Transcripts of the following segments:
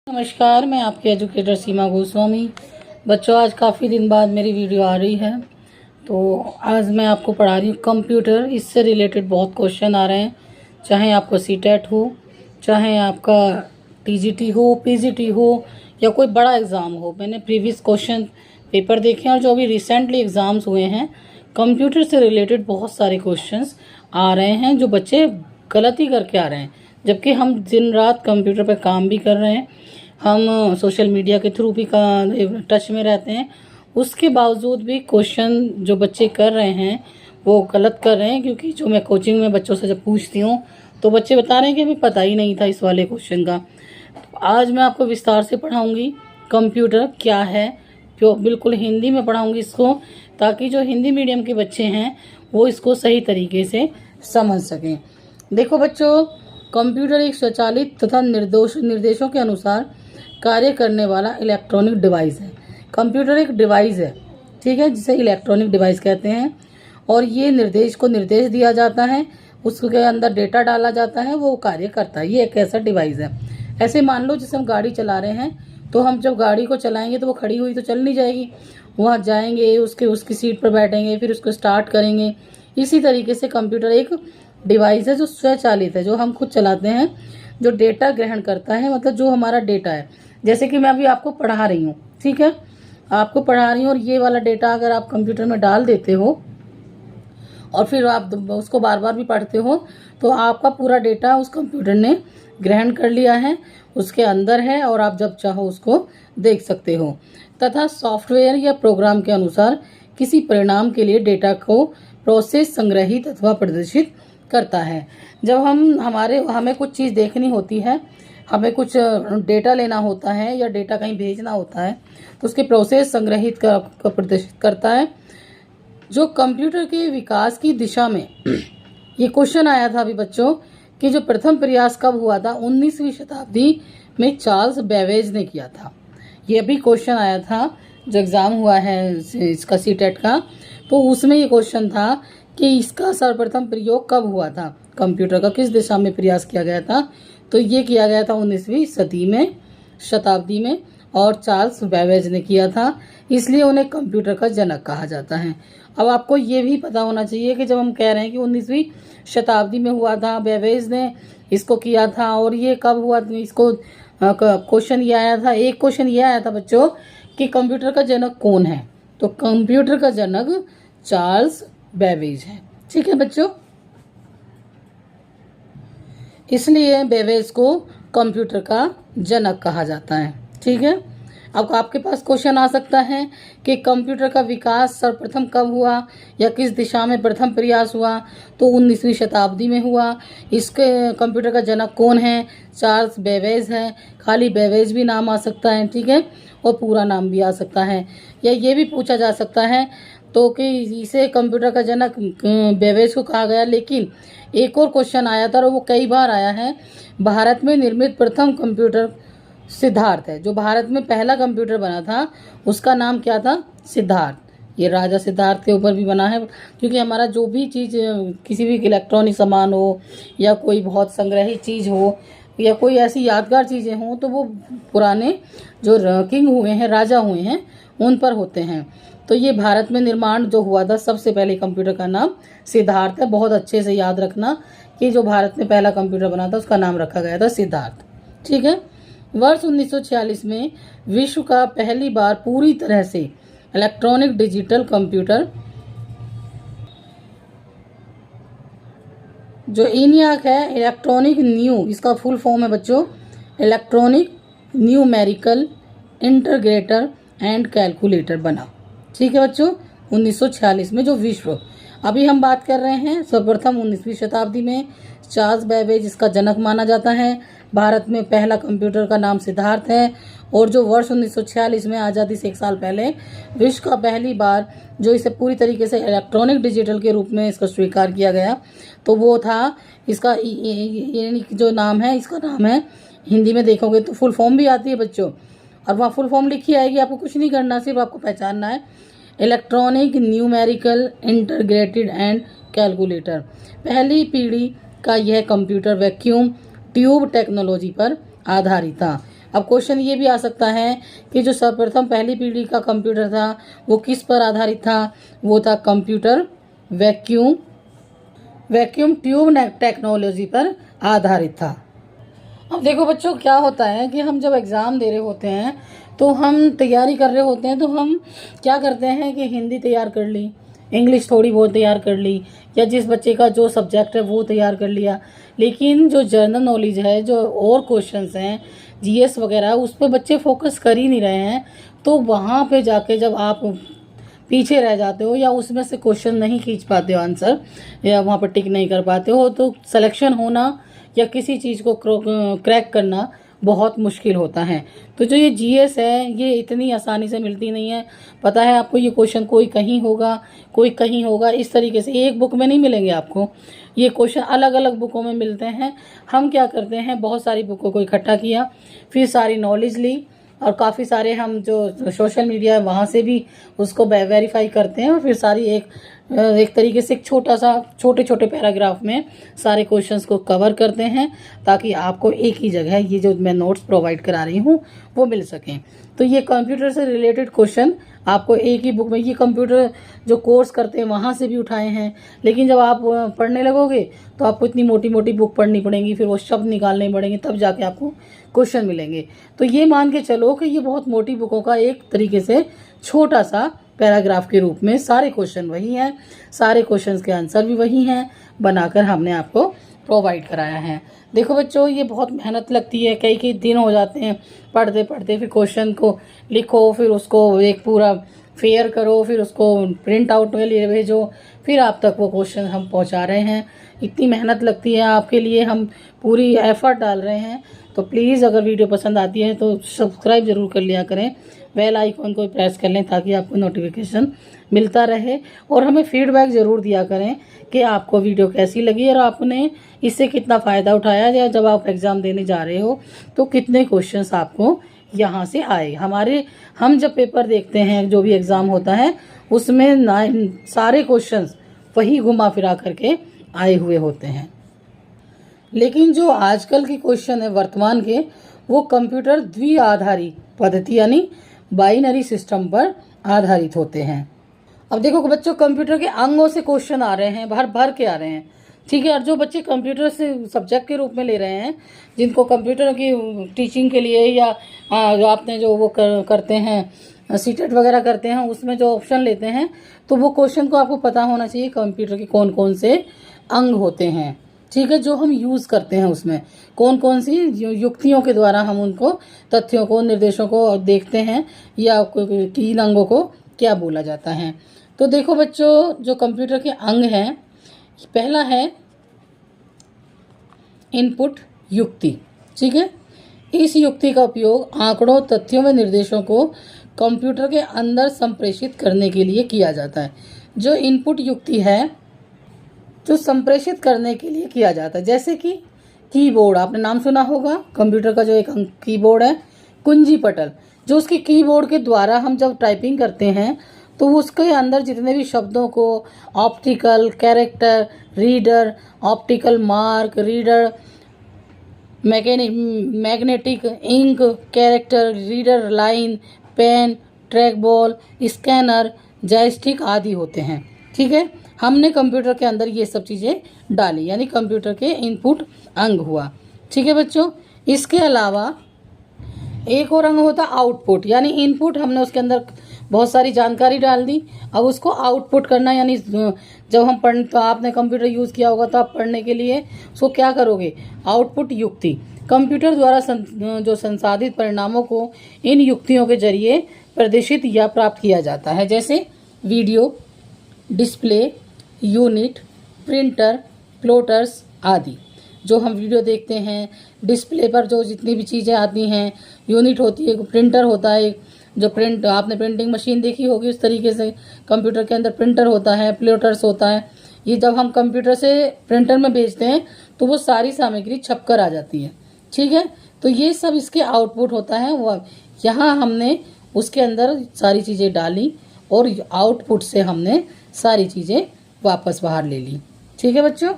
नमस्कार, मैं आपकी एजुकेटर सीमा गोस्वामी। बच्चों, आज काफ़ी दिन बाद मेरी वीडियो आ रही है। तो आज मैं आपको पढ़ा रही हूँ कंप्यूटर। इससे रिलेटेड बहुत क्वेश्चन आ रहे हैं, चाहे आपको सीटेट हो, चाहे आपका टीजीटी हो, पीजीटी हो या कोई बड़ा एग्ज़ाम हो। मैंने प्रीवियस क्वेश्चन पेपर देखे हैं और जो अभी रिसेंटली एग्ज़ाम्स हुए हैं, कंप्यूटर से रिलेटेड बहुत सारे क्वेश्चंस आ रहे हैं जो बच्चे गलती करके आ रहे हैं। जबकि हम दिन रात कंप्यूटर पर काम भी कर रहे हैं, हम सोशल मीडिया के थ्रू भी टच में रहते हैं, उसके बावजूद भी क्वेश्चन जो बच्चे कर रहे हैं वो गलत कर रहे हैं। क्योंकि जो मैं कोचिंग में बच्चों से जब पूछती हूँ तो बच्चे बता रहे हैं कि हमें पता ही नहीं था इस वाले क्वेश्चन का। आज मैं आपको विस्तार से पढ़ाऊँगी कंप्यूटर क्या है, जो बिल्कुल हिंदी में पढ़ाऊँगी इसको, ताकि जो हिंदी मीडियम के बच्चे हैं वो इसको सही तरीके से समझ सकें। देखो बच्चों, कंप्यूटर एक स्वचालित तथा निर्देशों के अनुसार कार्य करने वाला इलेक्ट्रॉनिक डिवाइस है। कंप्यूटर एक डिवाइस है, ठीक है, जिसे इलेक्ट्रॉनिक डिवाइस कहते हैं। और ये निर्देश दिया जाता है, उसके अंदर डेटा डाला जाता है, वो कार्य करता है। ये एक ऐसा डिवाइस है। ऐसे मान लो जैसे हम गाड़ी चला रहे हैं, तो हम जब गाड़ी को चलाएंगे तो वो खड़ी हुई तो चल नहीं जाएगी, वहाँ जाएंगे, उसकी सीट पर बैठेंगे, फिर उसको स्टार्ट करेंगे। इसी तरीके से कंप्यूटर एक डिवाइस है जो स्वचालित है, जो हम खुद चलाते हैं, जो डेटा ग्रहण करता है, मतलब जो हमारा डेटा है। जैसे कि मैं अभी आपको पढ़ा रही हूँ, ठीक है, आपको पढ़ा रही हूँ, और ये वाला डेटा अगर आप कंप्यूटर में डाल देते हो और फिर आप उसको बार बार भी पढ़ते हो, तो आपका पूरा डेटा उस कंप्यूटर ने ग्रहण कर लिया है, उसके अंदर है, और आप जब चाहो उसको देख सकते हो। तथा सॉफ्टवेयर या प्रोग्राम के अनुसार किसी परिणाम के लिए डेटा को प्रोसेस, संग्रहित अथवा प्रदर्शित करता है। जब हमें कुछ चीज़ देखनी होती है, हमें कुछ डेटा लेना होता है या डेटा कहीं भेजना होता है, तो उसके प्रोसेस, संग्रहित का प्रदर्शित करता है। जो कंप्यूटर के विकास की दिशा में ये क्वेश्चन आया था अभी बच्चों कि जो प्रथम प्रयास कब हुआ था, 19वीं शताब्दी में चार्ल्स बेबेज ने किया था। ये भी क्वेश्चन आया था जो एग्ज़ाम हुआ है इसका सीटेट का, तो उसमें ये क्वेश्चन था कि इसका सर्वप्रथम प्रयोग कब हुआ था, कंप्यूटर का किस दिशा में प्रयास किया गया था। तो ये किया गया था 19वीं शताब्दी में, और चार्ल्स बेबेज ने किया था, इसलिए उन्हें कंप्यूटर का जनक कहा जाता है। अब आपको ये भी पता होना चाहिए कि जब हम कह रहे हैं कि 19वीं शताब्दी में हुआ था, बेबेज ने इसको किया था, और ये कब हुआ, इसको क्वेश्चन ये आया था, एक क्वेश्चन ये आया था बच्चों कि कंप्यूटर का जनक कौन है, तो कंप्यूटर का जनक चार्ल्स बेबेज है। ठीक है बच्चों, इसलिए बेबेज को कंप्यूटर का जनक कहा जाता है। ठीक है, अब आपके पास क्वेश्चन आ सकता है कि कंप्यूटर का विकास सर्वप्रथम कब हुआ या किस दिशा में प्रथम प्रयास हुआ, तो 19वीं शताब्दी में हुआ। इसके कंप्यूटर का जनक कौन है, चार्ल्स बेबेज है। खाली बेबेज भी नाम आ सकता है, ठीक है, और पूरा नाम भी आ सकता है। या ये भी पूछा जा सकता है तो कि इसे कंप्यूटर का जनक बेबेज को कहा गया। लेकिन एक और क्वेश्चन आया था और वो कई बार आया है, भारत में निर्मित प्रथम कंप्यूटर सिद्धार्थ है। जो भारत में पहला कंप्यूटर बना था उसका नाम क्या था, सिद्धार्थ। ये राजा सिद्धार्थ के ऊपर भी बना है, क्योंकि हमारा जो भी चीज़, किसी भी इलेक्ट्रॉनिक सामान हो या कोई बहुत संग्रहित चीज़ हो या कोई ऐसी यादगार चीज़ें हों, तो वो पुराने जो किंग हुए हैं, राजा हुए हैं, उन पर होते हैं। तो ये भारत में निर्माण जो हुआ था सबसे पहले कंप्यूटर का नाम सिद्धार्थ है। बहुत अच्छे से याद रखना कि जो भारत में पहला कंप्यूटर बना था उसका नाम रखा गया था सिद्धार्थ। ठीक है, वर्ष 1946 में विश्व का पहली बार पूरी तरह से इलेक्ट्रॉनिक डिजिटल कंप्यूटर जो ENIAC है, इलेक्ट्रॉनिक इसका फुल फॉर्म है बच्चों, electronic numerical integrator and calculator बना। ठीक है बच्चों, 1946 में जो विश्व, अभी हम बात कर रहे हैं सर्वप्रथम 19वीं शताब्दी में चार्ल्स बेबेज इसका जनक माना जाता है। भारत में पहला कंप्यूटर का नाम सिद्धार्थ है। और जो वर्ष 1946 में, आज़ादी से 1 साल पहले, विश्व का पहली बार जो इसे पूरी तरीके से इलेक्ट्रॉनिक डिजिटल के रूप में इसको स्वीकार किया गया, तो वो था इसका जो नाम है, इसका नाम है, हिंदी में देखोगे तो फुल फॉर्म भी आती है बच्चों, और वहाँ फुल फॉर्म लिखी आएगी, आपको कुछ नहीं करना, सिर्फ आपको पहचानना है, electronic numerical integrated and calculator. पहली पीढ़ी का यह कंप्यूटर वैक्यूम ट्यूब टेक्नोलॉजी पर आधारित था। अब क्वेश्चन ये भी आ सकता है कि जो सर्वप्रथम पहली पीढ़ी का कंप्यूटर था वो किस पर आधारित था, वो था कंप्यूटर वैक्यूम ट्यूब टेक्नोलॉजी पर आधारित था। अब देखो बच्चों, क्या होता है कि हम जब एग्ज़ाम दे रहे होते हैं तो हम तैयारी कर रहे होते हैं, तो हम क्या करते हैं कि हिंदी तैयार कर ली, इंग्लिश थोड़ी बहुत तैयार कर ली, या जिस बच्चे का जो सब्जेक्ट है वो तैयार कर लिया, लेकिन जो जनरल नॉलेज है, जो और क्वेश्चंस हैं जीएस वगैरह, उस पर बच्चे फोकस कर ही नहीं रहे हैं। तो वहाँ पे जाके जब आप पीछे रह जाते हो या उसमें से क्वेश्चन नहीं खींच पाते हो आंसर, या वहाँ पर टिक नहीं कर पाते हो, तो सिलेक्शन होना या किसी चीज़ को क्रैक करना बहुत मुश्किल होता है। तो जो ये जीएस है ये इतनी आसानी से मिलती नहीं है। पता है आपको, ये क्वेश्चन कोई कहीं होगा, कोई कहीं होगा, इस तरीके से एक बुक में नहीं मिलेंगे आपको। ये क्वेश्चन अलग अलग बुकों में मिलते हैं। हम क्या करते हैं, बहुत सारी बुकों को इकट्ठा किया, फिर सारी नॉलेज ली, और काफ़ी सारे हम जो सोशल मीडिया है वहाँ से भी उसको वेरीफाई करते हैं, और फिर सारी एक तरीके से एक छोटे छोटे पैराग्राफ में सारे क्वेश्चंस को कवर करते हैं, ताकि आपको एक ही जगह ये जो मैं नोट्स प्रोवाइड करा रही हूँ वो मिल सकें। तो ये कंप्यूटर से रिलेटेड क्वेश्चन आपको एक ही बुक में, ये कंप्यूटर जो कोर्स करते हैं वहाँ से भी उठाए हैं, लेकिन जब आप पढ़ने लगोगे तो आपको इतनी मोटी मोटी बुक पढ़नी पड़ेगी, फिर वो शब्द निकालने पड़ेंगे, तब जाके आपको क्वेश्चन मिलेंगे। तो ये मान के चलो कि ये बहुत मोटी बुकों का एक तरीके से छोटा सा पैराग्राफ के रूप में सारे क्वेश्चन वही हैं, सारे क्वेश्चंस के आंसर भी वही हैं, बनाकर हमने आपको प्रोवाइड कराया है। देखो बच्चों, ये बहुत मेहनत लगती है, कई कई दिन हो जाते हैं पढ़ते पढ़ते, फिर क्वेश्चन को लिखो, फिर उसको एक पूरा फेयर करो, फिर उसको प्रिंट आउट में लिए भेजो, फिर आप तक वो क्वेश्चन हम पहुंचा रहे हैं। इतनी मेहनत लगती है, आपके लिए हम पूरी एफर्ट डाल रहे हैं। तो प्लीज़ अगर वीडियो पसंद आती है तो सब्सक्राइब ज़रूर कर लिया करें, बेल आइकॉन को प्रेस कर लें ताकि आपको नोटिफिकेशन मिलता रहे, और हमें फीडबैक ज़रूर दिया करें कि आपको वीडियो कैसी लगी और आपने इससे कितना फ़ायदा उठाया, या जब आप एग्ज़ाम देने जा रहे हो तो कितने क्वेश्चंस आपको यहाँ से आए। हम जब पेपर देखते हैं, जो भी एग्ज़ाम होता है उसमें सारे क्वेश्चंस वही घुमा फिरा करके आए हुए होते हैं, लेकिन जो आजकल के क्वेश्चन है वर्तमान के, वो कंप्यूटर द्विआधारी पद्धति यानी बाइनरी सिस्टम पर आधारित होते हैं। अब देखो बच्चों, कंप्यूटर के अंगों से क्वेश्चन आ रहे हैं, भर भर के आ रहे हैं, ठीक है। और जो बच्चे कंप्यूटर से सब्जेक्ट के रूप में ले रहे हैं, जिनको कंप्यूटर की टीचिंग के लिए या जो आपने जो वो करते हैं सीटेट वगैरह करते हैं, उसमें जो ऑप्शन लेते हैं, तो वो क्वेश्चन को आपको पता होना चाहिए कंप्यूटर के कौन कौन से अंग होते हैं, ठीक है, जो हम यूज़ करते हैं, उसमें कौन कौन सी युक्तियों के द्वारा हम उनको तथ्यों को, निर्देशों को देखते हैं, या 3 अंगों को क्या बोला जाता है। तो देखो बच्चों, जो कंप्यूटर के अंग हैं, पहला है इनपुट युक्ति, ठीक है। इस युक्ति का उपयोग आंकड़ों, तथ्यों व निर्देशों को कंप्यूटर के अंदर संप्रेषित करने के लिए किया जाता है। जो इनपुट युक्ति है जो संप्रेषित करने के लिए किया जाता है, जैसे कि कीबोर्ड, आपने नाम सुना होगा कंप्यूटर का, जो एक कीबोर्ड है, कुंजी पटल, जो उसके कीबोर्ड के द्वारा हम जब टाइपिंग करते हैं तो उसके अंदर जितने भी शब्दों को optical character reader, optical mark reader, magnetic ink character reader, line, pen, track ball, scanner, joystick आदि होते हैं, ठीक है। हमने कंप्यूटर के अंदर ये सब चीज़ें डाली, यानी कंप्यूटर के इनपुट अंग हुआ, ठीक है बच्चों। इसके अलावा एक और अंग होता है आउटपुट, यानी इनपुट हमने उसके अंदर बहुत सारी जानकारी डाल दी, अब उसको आउटपुट करना, यानी जब हम तो आपने कंप्यूटर यूज़ किया होगा तो आप पढ़ने के लिए उसको क्या करोगे, आउटपुट युक्ति। कंप्यूटर द्वारा जो संसाधित परिणामों को इन युक्तियों के जरिए प्रदर्शित या प्राप्त किया जाता है, जैसे video, display unit, printer, plotters आदि। जो हम वीडियो देखते हैं, डिस्प्ले पर जो जितनी भी चीज़ें आती हैं, यूनिट होती है, प्रिंटर होता है, जो प्रिंट, आपने प्रिंटिंग मशीन देखी होगी, उस तरीके से कंप्यूटर के अंदर प्रिंटर होता है, प्लॉटर्स होता है। ये जब हम कंप्यूटर से प्रिंटर में भेजते हैं तो वो सारी सामग्री छपकर आ जाती है, ठीक है। तो ये सब इसके आउटपुट होता है। वो यहाँ हमने उसके अंदर सारी चीज़ें डाली और आउटपुट से हमने सारी चीज़ें वापस बाहर ले ली, ठीक है बच्चों।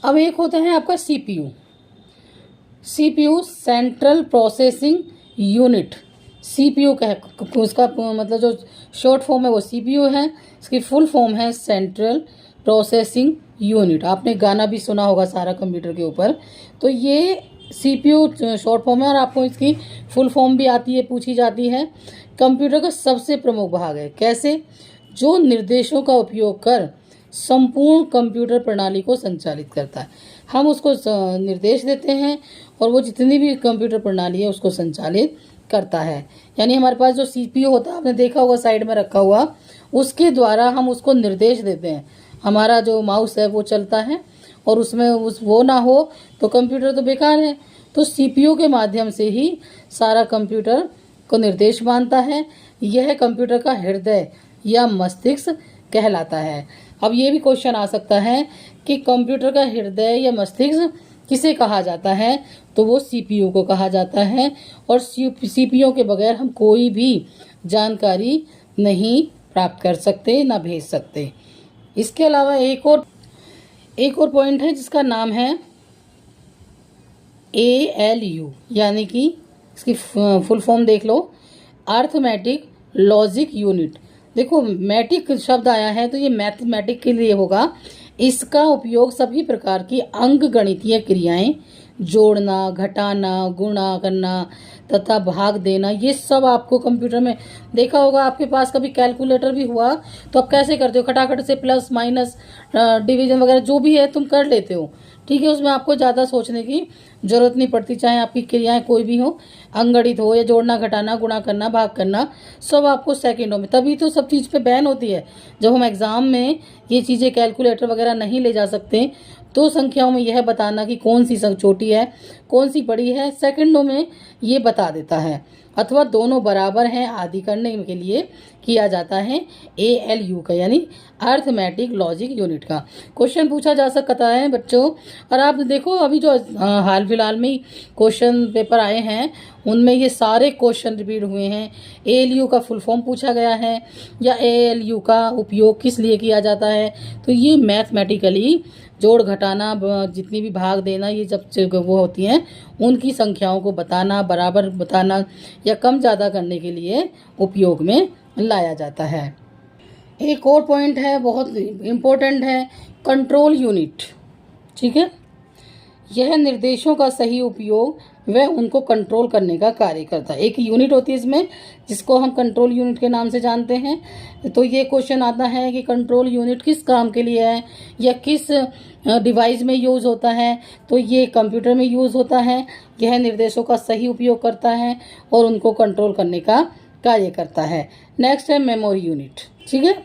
अब एक होता है आपका CPU. CPU central processing unit, CPU का है, उसका मतलब जो शॉर्ट फॉर्म है वो CPU है, इसकी फुल फॉर्म है सेंट्रल प्रोसेसिंग यूनिट। आपने गाना भी सुना होगा सारा कंप्यूटर के ऊपर। तो ये CPU शॉर्ट फॉर्म है और आपको इसकी फुल फॉर्म भी आती है, पूछी जाती है। कंप्यूटर का सबसे प्रमुख भाग है, कैसे, जो निर्देशों का उपयोग कर संपूर्ण कंप्यूटर प्रणाली को संचालित करता है। हम उसको निर्देश देते हैं और वो जितनी भी कंप्यूटर प्रणाली है उसको संचालित करता है। यानी हमारे पास जो CPU होता है, आपने देखा होगा साइड में रखा हुआ, उसके द्वारा हम उसको निर्देश देते हैं। हमारा जो माउस है वो चलता है और उसमें वो ना हो तो कंप्यूटर तो बेकार है। तो CPU के माध्यम से ही सारा कंप्यूटर को निर्देश मानता है। यह कंप्यूटर का हृदय या मस्तिष्क कहलाता है। अब ये भी क्वेश्चन आ सकता है कि कंप्यूटर का हृदय या मस्तिष्क किसे कहा जाता है, तो वो CPU को कहा जाता है। और CPU के बगैर हम कोई भी जानकारी नहीं प्राप्त कर सकते, ना भेज सकते। इसके अलावा एक और पॉइंट है जिसका नाम है ALU, यानी कि इसकी फुल फॉर्म देख लो, अर्थमेटिक लॉजिक यूनिट। देखो मैटिक शब्द आया है तो ये मैथमेटिक के लिए होगा। इसका उपयोग सभी प्रकार की अंकगणितीय क्रियाएं, जोड़ना, घटाना, गुणा करना तथा भाग देना, ये सब आपको कंप्यूटर में देखा होगा। आपके पास कभी कैलकुलेटर भी हुआ तो आप कैसे करते हो, खटाखट से प्लस माइनस डिवीजन वगैरह जो भी है तुम कर लेते हो, ठीक है। उसमें आपको ज़्यादा सोचने की जरूरत नहीं पड़ती, चाहे आपकी क्रियाएं कोई भी हो, अंगणित हो या जोड़ना, घटाना, गुणा करना, भाग करना, सब आपको सेकंडों में। तभी तो सब चीज़ पे बैन होती है। जब हम एग्ज़ाम में ये चीज़ें कैलकुलेटर वगैरह नहीं ले जा सकते तो संख्याओं में यह बताना कि कौन सी छोटी है कौन सी बड़ी है, सेकंडों में ये बता देता है। अथवा दोनों बराबर हैं आदि करने के लिए किया जाता है ALU का, यानी अर्थमेटिक लॉजिक यूनिट का। क्वेश्चन पूछा जा सकता है बच्चों। और आप देखो अभी जो हाल फिलहाल में क्वेश्चन पेपर आए हैं उनमें ये सारे क्वेश्चन रिपीट हुए हैं। ALU का फुल फॉर्म पूछा गया है या ALU का उपयोग किस लिए किया जाता है, तो ये मैथमेटिकली जोड़ घटाना, जितनी भी भाग देना, ये जब वो होती हैं उनकी संख्याओं को बताना, बराबर बताना या कम ज़्यादा करने के लिए उपयोग में लाया जाता है। एक और पॉइंट है बहुत इम्पोर्टेंट है, कंट्रोल यूनिट, ठीक है। यह निर्देशों का सही उपयोग वह उनको कंट्रोल करने का कार्य करता है। एक यूनिट होती है इसमें जिसको हम कंट्रोल यूनिट के नाम से जानते हैं। तो ये क्वेश्चन आता है कि कंट्रोल यूनिट किस काम के लिए है या किस डिवाइस में यूज़ होता है, तो ये कंप्यूटर में यूज़ होता है। यह निर्देशों का सही उपयोग करता है और उनको कंट्रोल करने का कार्य करता है। नेक्स्ट है मेमोरी यूनिट, ठीक है।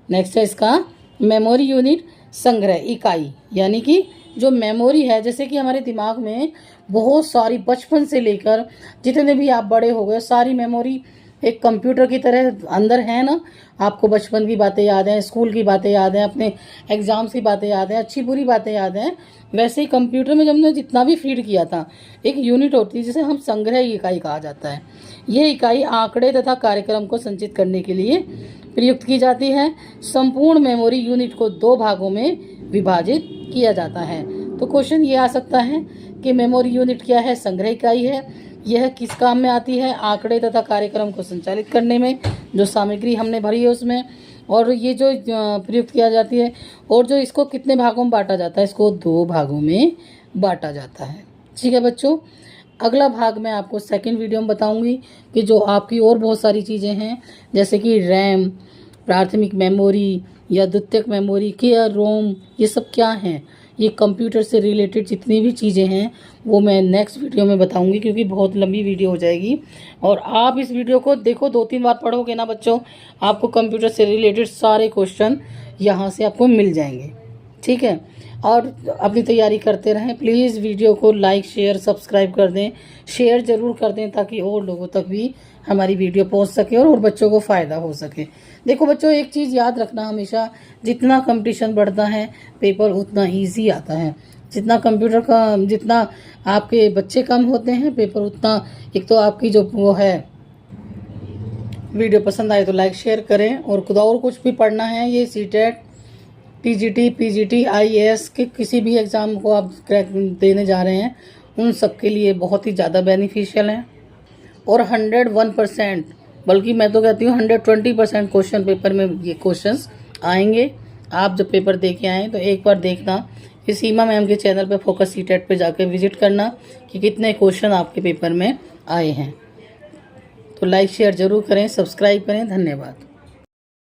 नेक्स्ट है इसका मेमोरी यूनिट, संग्रह इकाई, यानी कि जो मेमोरी है, जैसे कि हमारे दिमाग में बहुत सारी बचपन से लेकर जितने भी आप बड़े हो गए सारी मेमोरी एक कंप्यूटर की तरह अंदर है ना। आपको बचपन की बातें याद हैं, स्कूल की बातें याद हैं, अपने एग्जाम्स की बातें याद हैं, अच्छी बुरी बातें याद हैं। वैसे ही कंप्यूटर में जब हमने जितना भी फीड किया था एक यूनिट होती है जिसे हम संग्रह इकाई कहा जाता है। ये इकाई आंकड़े तथा कार्यक्रम को संचित करने के लिए प्रयुक्त की जाती है। संपूर्ण मेमोरी यूनिट को 2 भागों में विभाजित किया जाता है। तो क्वेश्चन ये आ सकता है कि मेमोरी यूनिट क्या है, संग्रह इकाई है। यह किस काम में आती है, आंकड़े तथा कार्यक्रम को संचालित करने में, जो सामग्री हमने भरी है उसमें। और ये जो प्रयुक्त किया जाती है, और जो इसको कितने भागों में बांटा जाता है, इसको 2 भागों में बांटा जाता है, ठीक है बच्चों। अगला भाग मैं आपको सेकंड वीडियो में बताऊंगी कि जो आपकी और बहुत सारी चीज़ें हैं जैसे कि रैम, प्राथमिक मेमोरी या द्वितीयक मेमोरी के या रोम, ये सब क्या हैं, ये कंप्यूटर से रिलेटेड जितनी भी चीज़ें हैं वो मैं नेक्स्ट वीडियो में बताऊंगी, क्योंकि बहुत लंबी वीडियो हो जाएगी। और आप इस वीडियो को देखो 2-3 बार पढ़ोगे ना बच्चों, आपको कंप्यूटर से रिलेटेड सारे क्वेश्चन यहाँ से आपको मिल जाएंगे, ठीक है। और अपनी तैयारी करते रहें। प्लीज़ वीडियो को लाइक, शेयर, सब्सक्राइब कर दें, शेयर ज़रूर कर दें ताकि और लोगों तक भी हमारी वीडियो पहुंच सके और बच्चों को फ़ायदा हो सके। देखो बच्चों, एक चीज़ याद रखना हमेशा, जितना कंपटीशन बढ़ता है पेपर उतना इजी आता है। जितना कंप्यूटर का, जितना आपके बच्चे कम होते हैं पेपर उतना, एक तो आपकी जो वो है, वीडियो पसंद आए तो लाइक शेयर करें। और खुद और कुछ भी पढ़ना है, ये सीटेट, टीजीटी, पीजीटी, आईएएस के किसी भी एग्ज़ाम को आप क्रैक देने जा रहे हैं उन सब के लिए बहुत ही ज़्यादा बेनिफिशियल हैं। और 101%, बल्कि मैं तो कहती हूँ 120% क्वेश्चन पेपर में ये क्वेश्चंस आएंगे। आप जब पेपर दे के आएँ तो एक बार देखना, इस सीमा मैम के चैनल पे फोकस सीटेट पे जाकर विजिट करना कि कितने क्वेश्चन आपके पेपर में आए हैं। तो लाइक शेयर ज़रूर करें, सब्सक्राइब करें। धन्यवाद।